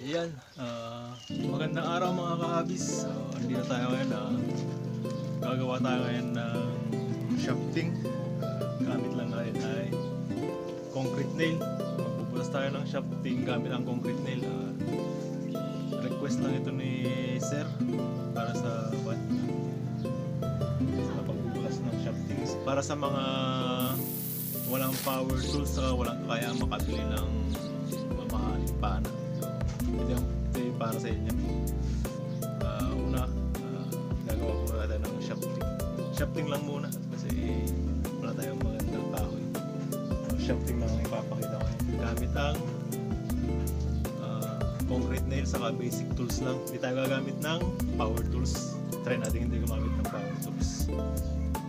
Ayan, magandang araw mga kahabis. Andito tayo ngayon. Gagawa tayo ngayon ng shafting. Gamit lang natin ay concrete nail. Magbubutas tayo ng shafting gamit ang concrete nail. Request lang ito ni Sir para sa pagbubutas ng shafting. Para sa mga walang power tools saka walang kaya makabili ng mamahaling pana. Ito yung para sa inyo. Una, gagawa ko natin ng shafting. Shafting lang muna kasi wala tayong magandang kahoy. Shafting lang ang ipapakita ko. Gamit ang concrete nail saka basic tools lang. Hindi tayo gagamit ng power tools. Try natin hindi gumamit ng power tools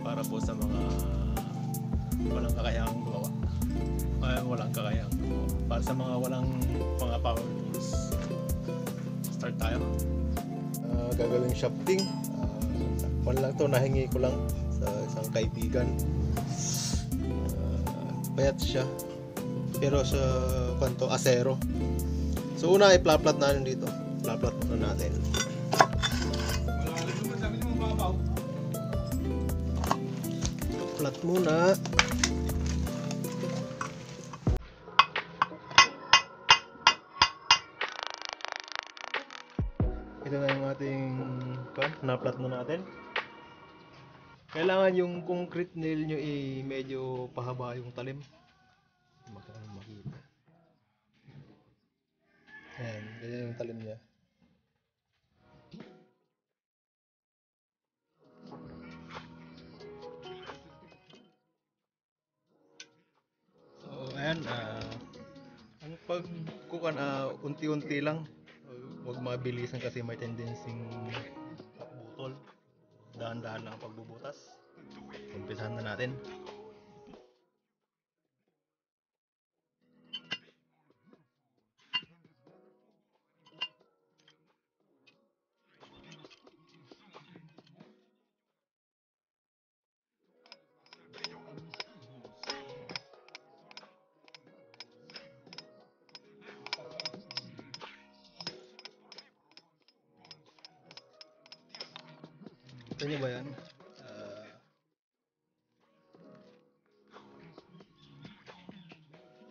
para po sa mga walang kakayahang gumawa. Walang kakayahang gumawa. Para sa mga walang mga power tools. Start tayo. Gagawin shafting. Lang to, nahingi ko lang sa isang kaibigan. Payat siya. Pero sa kanto asero. So una i-plaplat natin dito. Plaplat muna natin. Plat muna. Ito na yung ating na-plat na natin. Kailangan yung concrete nail nyo medyo pahaba yung talim. Makita. Ayan, ganyan yung talim niya. So, ayan, ang pagkukan, unti-unti lang. Huwag mabilisan kasi may tendency butol. Dahan-dahan lang ang pagbubutas. Umpisahan na natin. Ito nyo ba yan?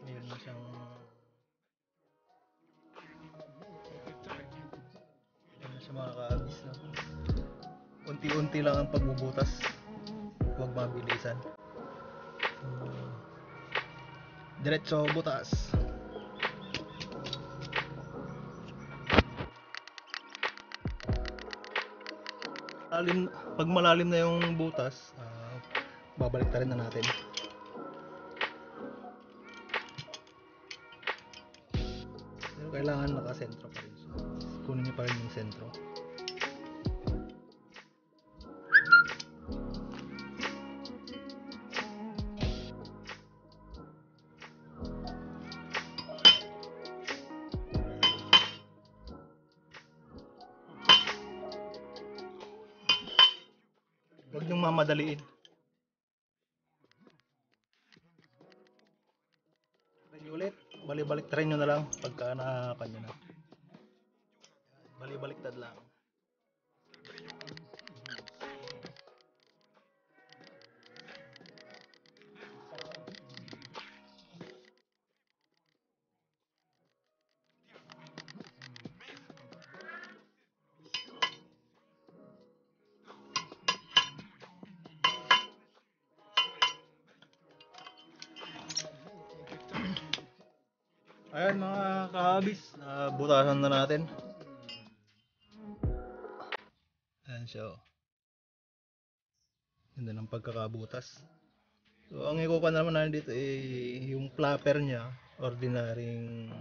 Mayroon na siyang mga kaabis na. Unti-unti lang ang pagbubutas. Huwag mabilisan. Diretso butas. Pag malalim na yung butas, babalik ta rin na natin. Pero kailangan nakasentro pa rin. Kunin nyo pa rin yung sentro. Huwag niyong mamadaliin. Ulit, balik-balik try nyo na lang pagka nakakanya na. Balik-baliktad lang. Ayan mga kahabis, butasan na natin. Ayan siya. Ganda ng pagkakabutas. So ang ikukuha naman natin dito yung flapper niya, ordinaryong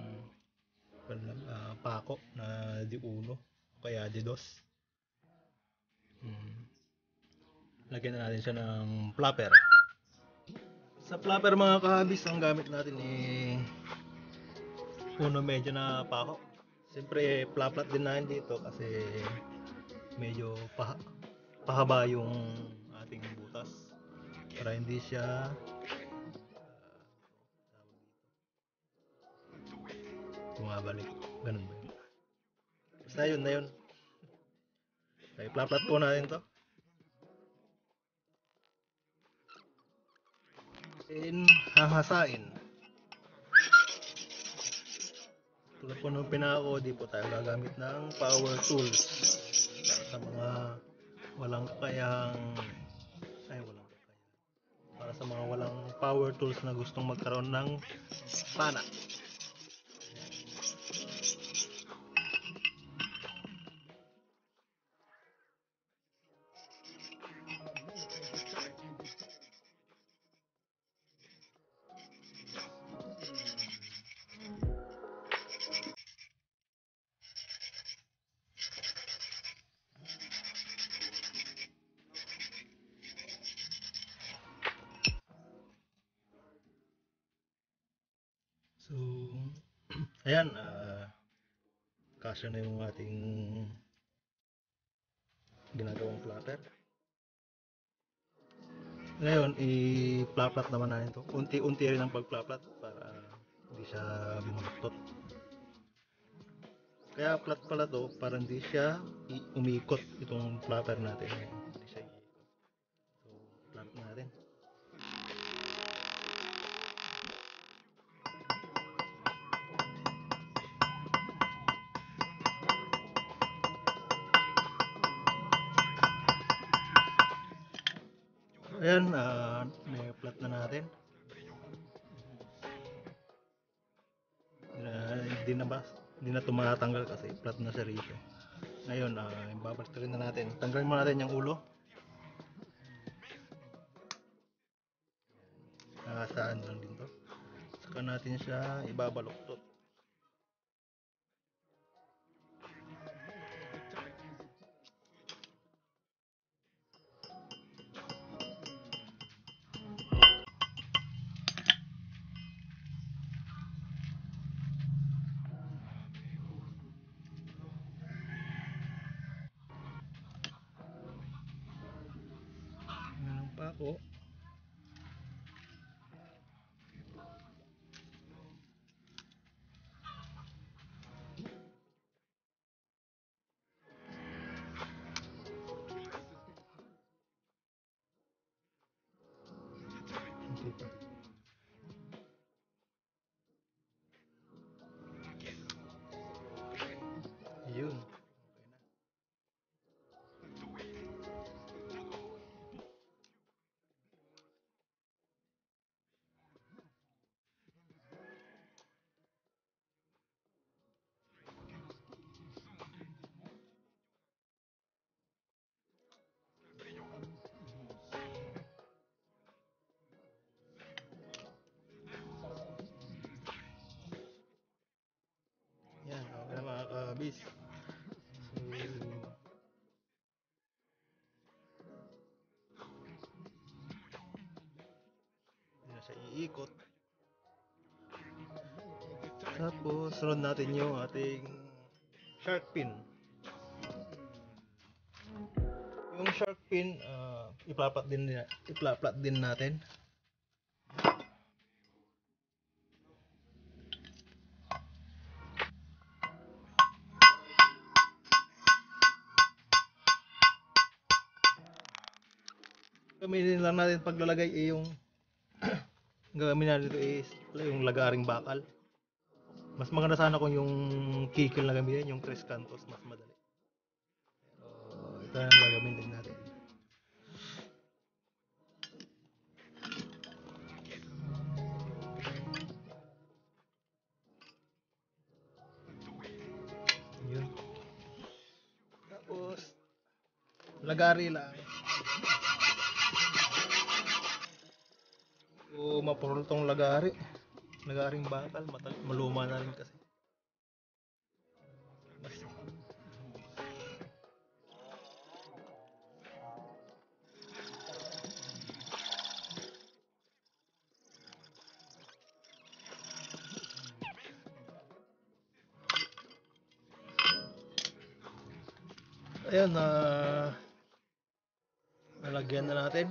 pako na di uno kaya di dos. Lagyan na natin siya ng flapper. Sa flapper mga kahabis, ang gamit natin uno medyo na pako. Siyempre flaplat din natin dito kasi medyo pahaba yung ating butas para hindi siya bumabalik. Ganun ba yun? Na yun. Okay, plaplat po natin to. In hahasain. Tulad po nung pinako, di po tayo gagamit ng power tools. Sa mga walang kakayang para sa mga walang power tools na gustong magkaroon ng pana. So, ayan, kasya na yung ating ginagawang platter. Ngayon, i-plaplat naman natin ito. Unti-unti rin ang pag-plaplat para hindi siya bumuluktot. Kaya flat pala to para hindi siya umikot itong platter natin. Hindi siya iikot. So, flat natin. Ayan, na-flat na natin. Hindi na tumatanggal kasi flat na siya rito. Ngayon, babalik rin na natin. Tanggalin mo natin yung ulo. Saan lang din to. Saka natin siya ibabaluktot. Ganun pa ako. Okay pa. Yun. Yan, okay na mga kabis. So, hindi na siya iikot. Tapos, sunod natin yung ating shark fin. Yung shark fin, iplaplat din natin. Gamitin lang natin paglalagay yung gagawin natin dito is yung lagaring bakal. Mas maganda sana kung yung kikil na gamitin, yung Tres Cantos, mas madali. Pero ito yung gagamitin natin. Yun. Tapos, lagari lang. So, mapurol tong lagaring bakal, maluma na rin kasi. Ayan, nalagyan na natin.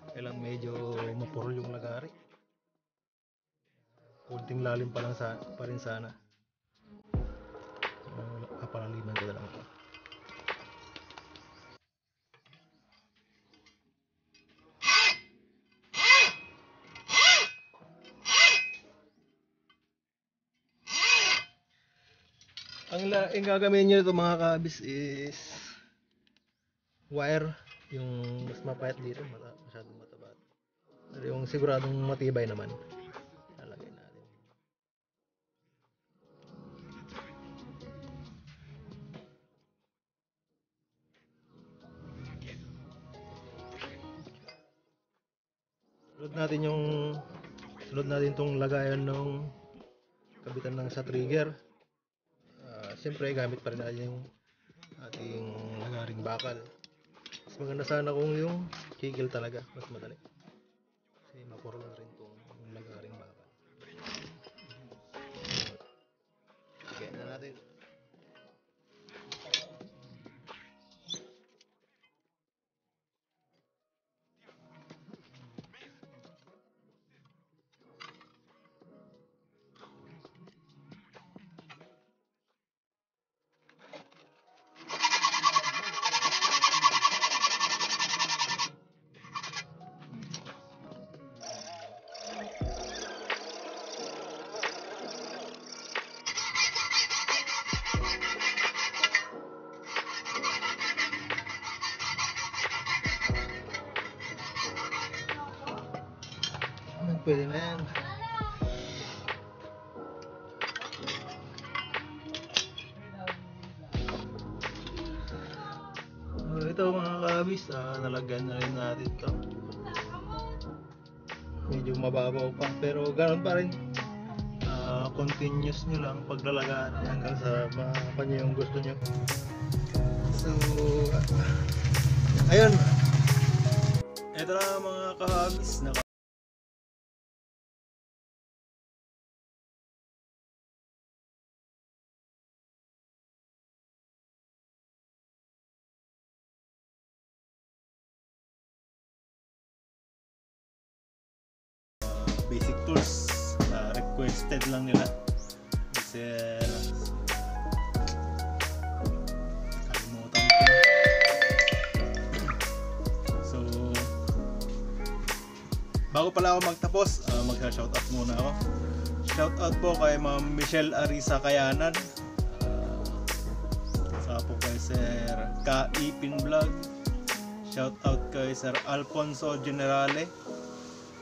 Kailang medyo mapurol yung lagari. Kunting lalim pa rin sana. Papalaliman Ang gagamitin nyo nito mga kabis is wire, yung mas mapayat dito, masyadong mataba. Pero yung siguradong matibay naman, lalagay natin. Sunod natin tong lagayan ng kabitan ng sa trigger. Siyempre gamit pa rin natin yung ating lagaring bakal. Mas maganda sana kung yung kigil talaga, mas madali. Kasi mapuro lang rin itong lagaring bakal. Lagyan na natin. Pwede na yan. Ito mga kabis, nalagyan na rin natin to. Medyo mababaw pa, pero ganoon pa rin. Continuous nyo lang paglalagaan hanggang sa makuha nyo yung gusto nyo. So, ayun. Ito na mga kahabis, basic tools requested lang nila kasi kalimutan ko na. So bago pala ako magtapos, mag-shoutout muna ako. Shoutout po kay Ma'am Michelle Arisa Kayanan, saka po kay Sir Kaipin Vlog, shoutout kay Sir Alfonso Generale,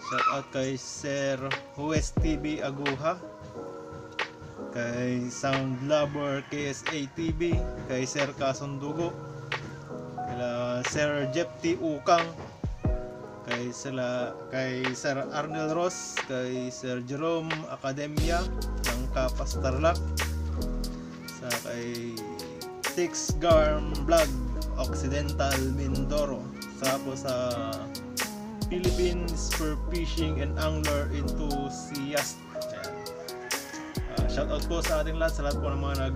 shoutout kay Sir Huwes TV Aguha, kay Sound Lover KSA TV, kay Sir Kasundugo, kay Sir Jeff T. Ukang, kay Sir Arnel Ross, kay Sir Jerome Academia ng Kapas Tarlac, sa kay Six Garm Vlog Occidental Mindoro, sa po sa Philippines for Fishing and Angler Enthusiast. Shoutout po sa ating lahat, sa lahat po ng mga